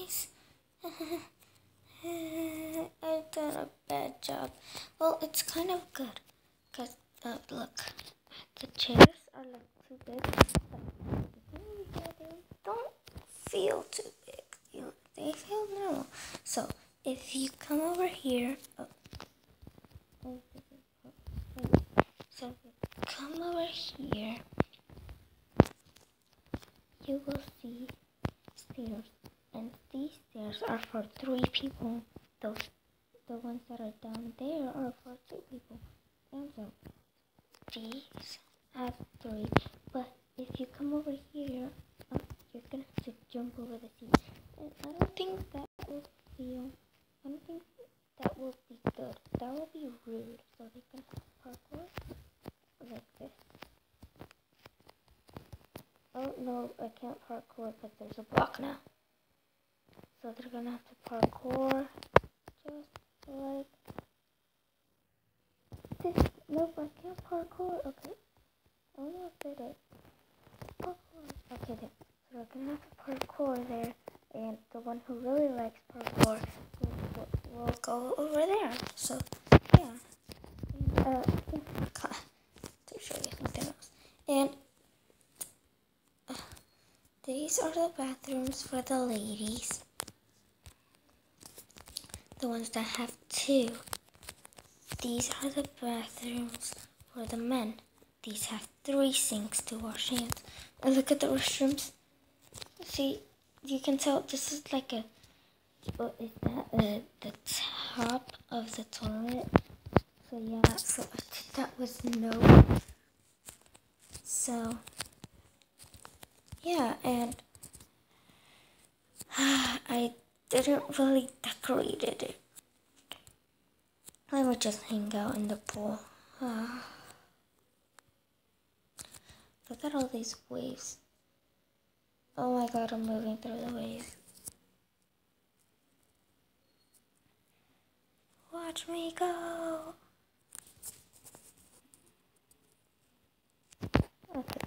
guys. I've done a bad job. Well, it's kind of good. Because, look, the chairs are like too big. But they don't feel too big. They feel normal. So, if you come over here. So, if you come over here, you will see stairs. And these stairs are for 3 people. The ones that are down there are for 2 people. And so these have 3. But if you come over here, you're gonna have to jump over the seat. And I don't think that will be good. That will be rude. So they're gonna have parkour like this. Oh no, I can't parkour because there's a block now. So they're gonna have to parkour just like this. Nope, I can't parkour. Okay. I almost did it. Parkour. Okay then. So we're gonna have to parkour there, and the one who really likes parkour will go over there. So yeah. And, to show you something else. And these are the bathrooms for the ladies. The ones that have 2. These are the bathrooms for the men. These have 3 sinks to wash hands. And look at the restrooms. See, you can tell this is like a, what is that? The top of the toilet. So yeah, so I think that was no. So yeah, and I didn't really decorate it. I would just hang out in the pool. Look at all these waves. Oh my god, I'm moving through the waves. Watch me go. Okay,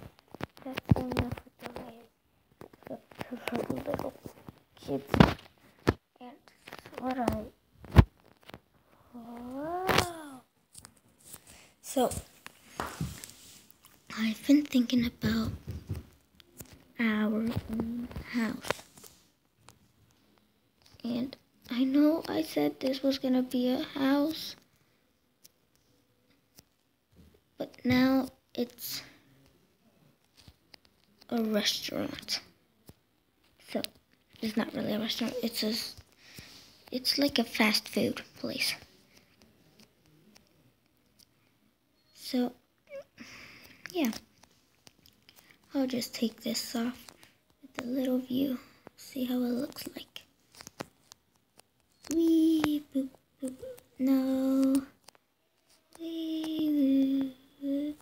that's enough with the waves. For the little kids. And this is what wow. So, I've been thinking about our own house. And I know I said this was gonna be a house, but now it's a restaurant. So, it's not really a restaurant, it's like a fast food place. So, yeah. I'll just take this off with a little view. See how it looks like. Wee boop boop. No. Wee boop.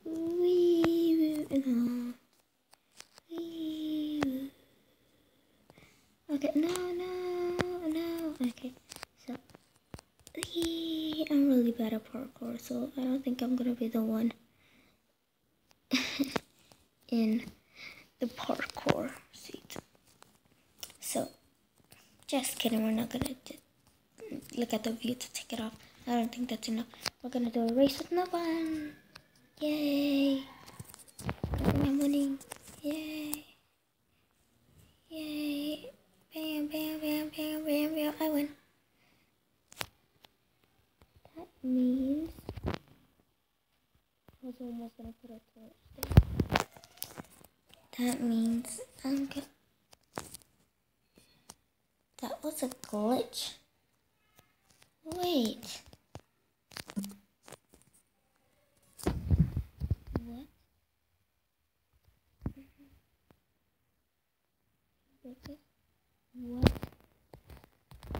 Wee boop. No. Wee boop. Okay. No. Okay. So. I'm really bad at parkour, so I don't think I'm gonna be the one in the parkour seat. So, just kidding, we're not gonna look at the view to take it off. I don't think that's enough. We're gonna do a race with no one. Yay! I think I'm winning. Yay! Yay! Bam, bam, bam, bam, bam, bam. I win. That means I was almost gonna put a torch there. That means I'm good. That was a glitch. Wait. What? What?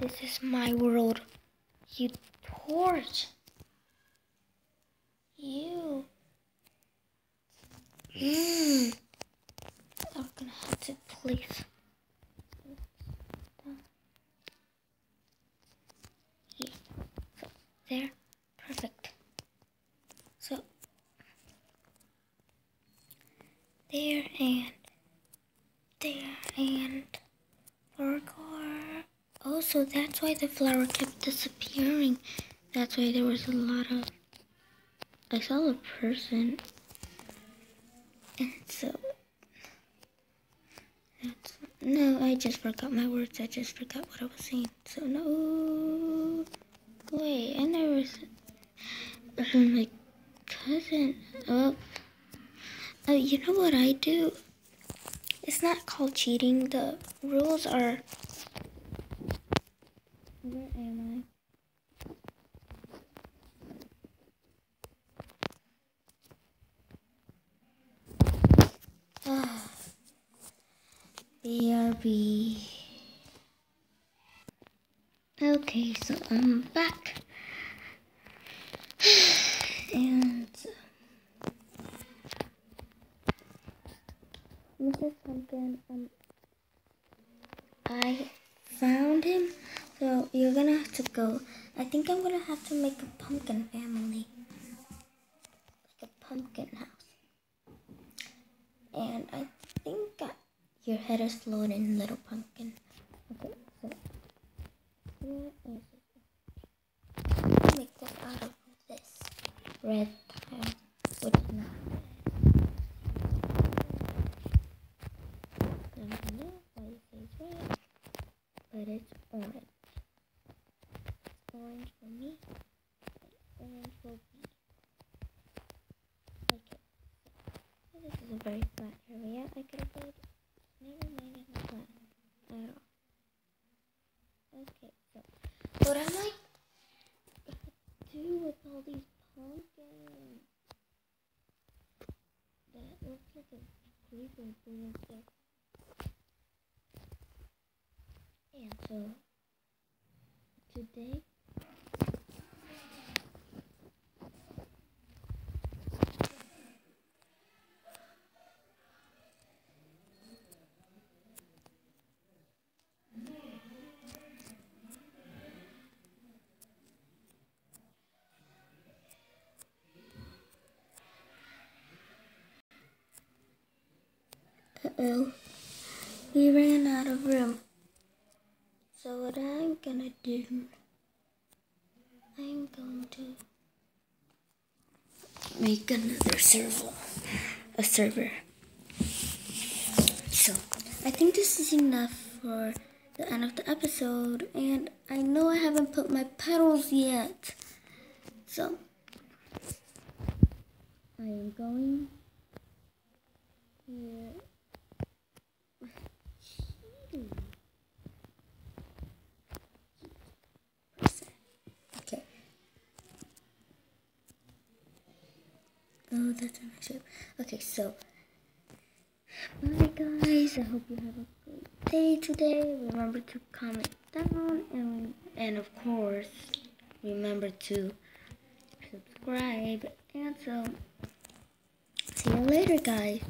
This is my world. You torch. You. I'm gonna have to place. Here. So, there. Perfect. So, there and there and flower. Oh, so that's why the flower kept disappearing. That's why there was a lot of... I saw a person. And so... No, I just forgot my words. I just forgot what I was saying. So no... Wait, I never said... My cousin... Oh, you know what I do? It's not called cheating. The rules are... Where am I? BRB. Okay, so I'm back. And Mrs. Pumpkin, I found him. So you're gonna have to go. I think I'm gonna have to make a pumpkin family. Like a pumpkin house. And I think your head is floating, little pumpkin. Okay, so where is it? I'm gonna make this out of this red tile, which is not red. I don't know why it says red, but it's orange. Orange for me, orange for me. Okay, so this is a very flat area. I could have played. Never mind, it's not flat at all. Okay, so what am I gonna do with all these pumpkins? That looks like a creeper thing up there. And so today we ran out of room. So what I'm gonna do, I'm going to make another server. So I think this is enough for the end of the episode, and I know I haven't put my petals yet. So I am going here. Okay. Oh, that's a nice shape. Okay, so bye guys. I hope you have a great day today. Remember to comment down, and of course, remember to subscribe. And so, see you later, guys.